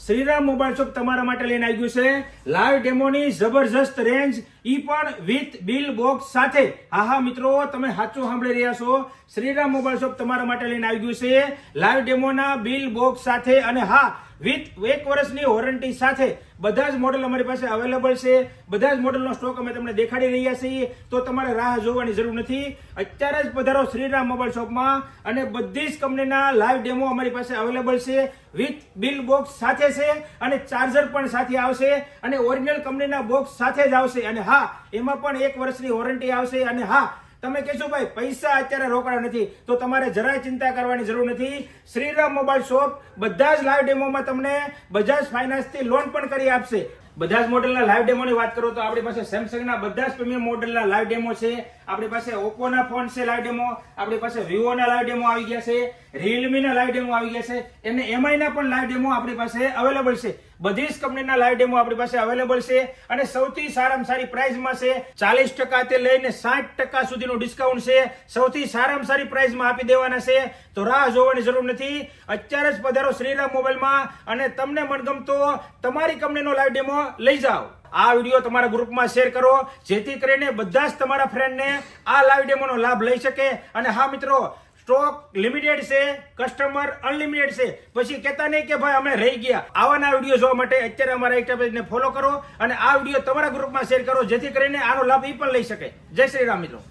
Shriram mobile shop તમારા માટે લઈને આવી ગયું છે લાઈવ ડેમોની જબરજસ્ત રેન્જ, ઈ પણ વિથ બિલ બોક્સ સાથે. હા મિત્રો, તમે સાચું સાંભળી રહ્યા છો. શ્રીરામ મોબાઈલ શોપ તમારા માટે લઈને આવી ગયું છે લાઈવ ડેમોના બિલ બોક્સ સાથે, અને હા, વિથ 1 વર્ષની વોરંટી સાથે. બધા જ મોડેલ અમારી પાસે અવેલેબલ છે. બધા જ મોડેલનો સ્ટોક અમે તમને દેખાડી રહ્યા છીએ, તો તમારે રાહ જોવાની જરૂર નથી. અત્યારે જ પધારો શ્રીરામ મોબાઈલ શોપમાં, અને બધી જ કંપનીના લાઈવ ડેમો અમારી પાસે અવેલેબલ છે વિથ બિલ બોક્સ સાથે છે, અને ચાર્જર પણ સાથે આવશે, અને ઓરિજિનલ કંપનીના બોક્સ સાથે જ આવશે. અને હા, એમાં પણ 1 વર્ષની વોરંટી આવશે. અને હા, તમે કહેશો ભાઈ પૈસા અત્યારે રોકડા નથી, તો તમારે જરાય ચિંતા કરવાની જરૂર નથી. શ્રીરામ મોબાઈલ શોપ બધા જ લાઈવ ડેમોમાં તમને બજાજ ફાઇનાન્સ થી લોન પણ કરી આપશે. બધા જ મોડેલના લાઈવ ડેમોની વાત કરો તો આપણી પાસે સેમસંગના બધા જ પ્રીમિયમ મોડેલના લાઈવ ડેમો છે. આપણી પાસે ઓપ્પોના ફોન છે લાઈવ ડેમો, આપણી પાસે વિવોના લાઈવ ડેમો આવી ગયા છે, રિયલમીના લાઈવ ડેમો આવી ગયા છે, અને એમઆઈના પણ લાઈવ ડેમો આપણી પાસે અવેલેબલ છે. બધી જ કંપનીના લાઈવ ડેમો આપણી પાસે અવેલેબલ છે, અને સૌથી સારામાં સારી પ્રાઇસમાં છે. 40% થી લઈને 60% સુધીનું ડિસ્કાઉન્ટ છે. સૌથી સારામાં સારી પ્રાઇસમાં આપી દેવાના છે, તો રાહ જોવાની જરૂર નથી. અત્યારે જ પધારો શ્રીરામ મોબાઈલમાં, અને તમને મનગમતો તમારી કંપનીનો લાઈવ ડેમો લઈ જાઓ. આ વિડીયો તમારા ગ્રુપમાં શેર કરો, જેથી કરીને બધા જ તમારા ફ્રેન્ડને આ લાઈવ ડેમોનો લાભ લઈ શકે. અને હા મિત્રો, સ્ટોક લિમિટેડ છે, કસ્ટમર અનલિમિટેડ છે. પછી કહેતા નહીં કે ભાઈ અમે રહી ગયા. આવાના વિડીયો જોવા માટે અત્યારે અમારા ઇન્સ્ટા પેજને ફોલો કરો, અને આ વિડીયો તમારા ગ્રુપમાં શેર કરો, જેથી કરીને આનો લાભ એ પણ લઈ શકે. જય શ્રી રામ મિત્રો.